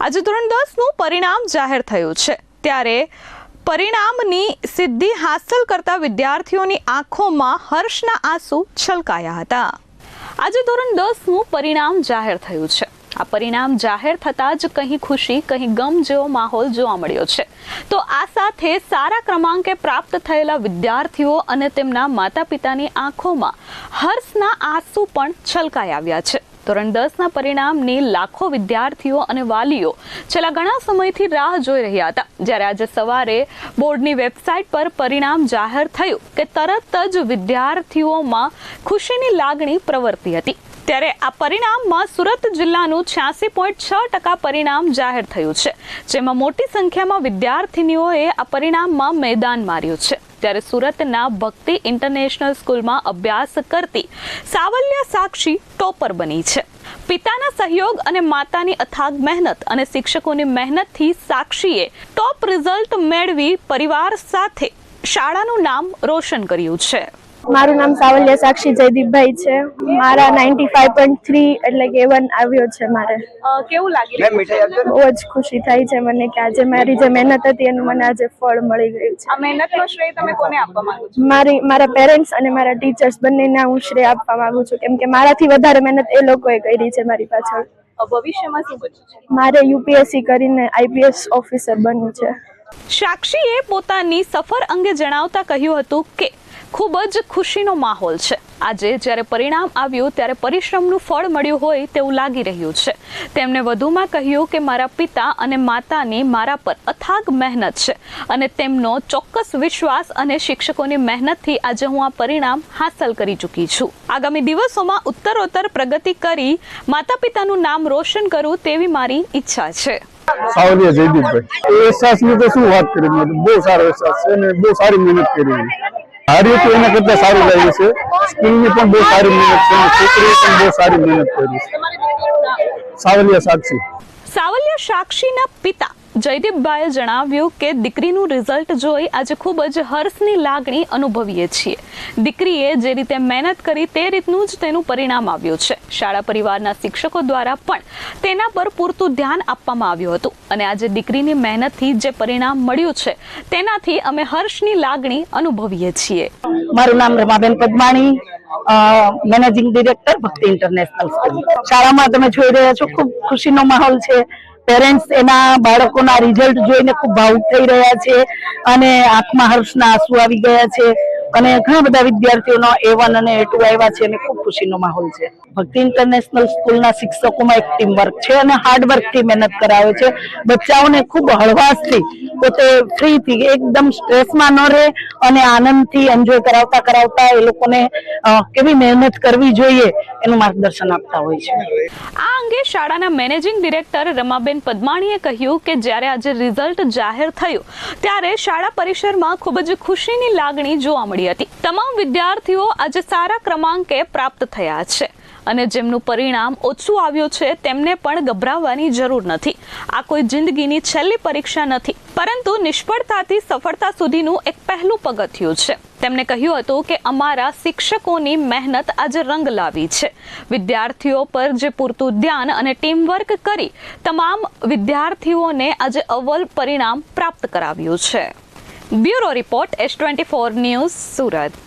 આજે ધોરણ 10નું પરિણામ જાહેર થયું છે ત્યારે પરિણામની સિદ્ધિ હાંસલ કરતા વિદ્યાર્થીઓની આંખોમાં હર્ષના આંસુ છલકાયા હતા। આજે ધોરણ 10નું પરિણામ જાહેર થયું છે। આ પરિણામ જાહેર થતાં જ કहीं ખુશી કहीं ગમ જેવો માહોલ જોવા મળ્યો છે। તો આ સાથે સારા ક્રમાંકે પ્રાપ્ત થયેલા વિદ્યાર્થીઓ અને તેમના માતા પિતાની આંખોમાં હર્ષના આંસુ પણ છલકાઈ આવ્યા છે। ધોરણ 10ના પરિણામની લાખો વિદ્યાર્થીઓ અને વાલીઓ છેલ્લા ઘણા સમયથી રાહ જોઈ રહ્યા હતા। જ્યારે આજે સવારે બોર્ડની વેબસાઇટ પર પરિણામ જાહેર થયું કે તરત જ વિદ્યાર્થીઓમાં ખુશીની લાગણી પ્રવર્તી હતી। ત્યારે આ પરિણામમાં સુરત જિલ્લાનું 86.6% પરિણામ જાહેર થયું છે, જેમાં મોટી સંખ્યામાં વિદ્યાર્થીનીઓએ આ પરિણામમાં મેદાન માર્યું છે। ત્યારે સુરતના ભક્તિ ઇન્ટરનેશનલ સ્કૂલમાં અભ્યાસ કરતી સાવલ્ય સાક્ષી ટોપર બની છે। પિતાના સહયોગ અને માતાની અથાગ મહેનત અને શિક્ષકોની મહેનતથી સાક્ષીએ ટોપ રિઝલ્ટ મેળવી પરિવાર સાથે શાળાનું નામ રોશન કર્યું છે। મારું નામ સાવલ્ય સાક્ષી જયદીપભાઈ છે। મારા 95.3 એટલે કે 1 આવ્યો છે। મારે કેવું લાગી રહ્યું છે? બહુ જ ખુશી થાય છે મને કે આજે મારી જે મહેનત હતી એનું મને આજે ફળ મળી ગયું છે। આ મહેનતનો શ્રેય તમે કોને આપવા માંગો છો? મારા પેરેન્ટ્સ અને મારા ટીચર્સ બંનેને હું શ્રેય આપવા માંગુ છું, કેમ કે મારાથી વધારે મહેનત એ લોકોએ કરી છે મારી પાછળ। ભવિષ્યમાં શું બનવું છે? મારે યુપીએસસી કરીને આઈપીએસ ઓફિસર બનવું છે। સાક્ષીએ પોતાની સફર અંગે જણાવતા કહ્યું હતું કે ખૂબ જ ખુશીનો માહોલ છે। આજે જ્યારે પરિણામ આવ્યું ત્યારે પરિશ્રમનું ફળ મળ્યું હોય તેવું લાગી રહ્યું છે। તેમણે વધુમાં કહ્યું કે મારા પિતા અને માતાની મારા પર અથાગ મહેનત છે અને તેમનો ચોક્કસ વિશ્વાસ અને શિક્ષકોની મહેનતથી આજે હું આ પરિણામ હાંસલ કરી ચૂકી છું। આગામી દિવસોમાં ઉત્તરોત્તર પ્રગતિ કરી માતા પિતાનું નામ રોશન કરું તેવી મારી ઈચ્છા છે। સાવલિયા જયદીપભાઈ એહસાસની તો શું વાત કરી, બહુ સારો અહેસાસ છે અને બહુ સારી મહેનત કરી છે। હારી તો એના કરતા સારું લાગ્યું છે। સ્કૂલની પણ બહુ સારી મહેનત છે, છોકરીએ પણ બહુ સારી મહેનત કરી છે। સાવલિયા સાક્ષી સાક્ષીના પિતા જયદીપભાઈએ જણાવ્યું કે દીકરીનું રિઝલ્ટ જોઈ આજે ખૂબ જ હર્ષની લાગણી અનુભવીએ છીએ। દીકરીએ જે રીતે મહેનત કરી તે રીતનું જ તેનું પરિણામ આવ્યું છે। શાળા પરિવારના શિક્ષકો દ્વારા પણ તેના પર પૂરતું ધ્યાન આપવામાં આવ્યું હતું અને આજે દીકરીની મહેનતથી જે પરિણામ મળ્યું છે તેનાથી અમે હર્ષની લાગણી અનુભવીએ છીએ। મારું નામ રમાબેન પદમાણી, મેનેજિંગ ડિરેક્ટર ભક્તિ ઇન્ટરનેશનલ સ્કૂલ। શાળામાં તમે જોઈ રહ્યા છો ખૂબ ખુશીનો માહોલ છે। પેરેન્ટ્સ એના બાળકોના રિઝલ્ટ જોઈને ખૂબ ભાવુક થઈ રહ્યા છે અને આંખમાં હર્ષના આંસુ આવી ગયા છે અને ઘણા બધા વિદ્યાર્થીઓનો A1 અને A2 આવ્યા છે અને ખૂબ ખુશીનો માહોલ છે। ભક્તિ ઇન્ટરનેશનલ સ્કૂલના શિક્ષકોમાં એક ટીમ વર્ક છે અને હાર્ડ વર્કથી મહેનત કરાવે છે। બચ્ચાઓને ખૂબ હળવાશથી પોતે ફ્રીથી એકદમ સ્ટ્રેસમાં ન રહે અને આનંદથી એન્જોય કરાવતા એ લોકોને કેવી મહેનત કરવી જોઈએ એનું માર્ગદર્શન આપતા હોય છે। આ અંગે શાળાના મેનેજિંગ ડિરેક્ટર રમાબેન પદમાણીએ કહ્યું કે જ્યારે આજે રિઝલ્ટ જાહેર થયું ત્યારે શાળા પરિસરમાં ખૂબ જ ખુશીની લાગણી જોવા મળી હતી। તમામ વિદ્યાર્થીઓ આજે સારા ક્રમાંકે પ્રાપ્ત થયા છે અને જેમનું પરિણામ ઓછું આવ્યું છે તેમને પણ ગભરાવાની જરૂર નથી। આ કોઈ જિંદગીની છેલ્લી પરીક્ષા નથી, પરંતુ નિષ્ફળતાથી સફળતા સુધીનું એક પહેલું પગથિયું છે। તેમણે કહ્યું હતું કે અમારા શિક્ષકોની મહેનત આજે રંગ લાવી છે। વિદ્યાર્થીઓ પર જે પૂરતું ધ્યાન અને ટીમવર્ક કરી તમામ વિદ્યાર્થીઓને આજે અવ્વલ પરિણામ પ્રાપ્ત કરાવ્યું છે। Bureau report S24 news, Surat.